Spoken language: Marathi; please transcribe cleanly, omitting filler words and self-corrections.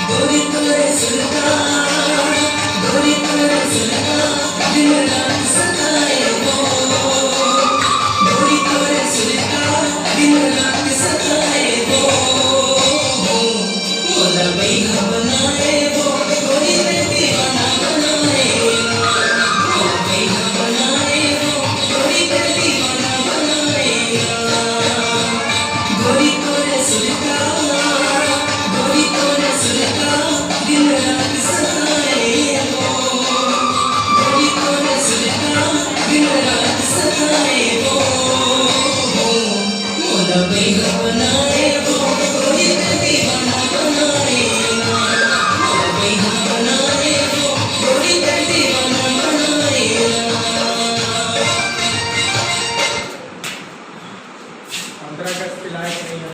गोरी तोरे सुलका गोरी तोरे सुलका दिन रात सताए वो गोरी तोरे सुलका दिन रात सताए वो मोला बैहा बनाए वो गोरी पे दीवाना बनाए मोला बैहा बनाए वो गोरी पे दीवाना बनाए गोरी तोरे सुलका गोरी तोरे सुलका दिन रात सताए वो गोरी तोरे सुलका दिन रात सताए वो मोला बैहा बनाए वो गोरी पे दीवाना बनाए मोला बैहा बनाए वो गोरी पे दीवाना बनाए 15 अगस्त की लाइफ नहीं है।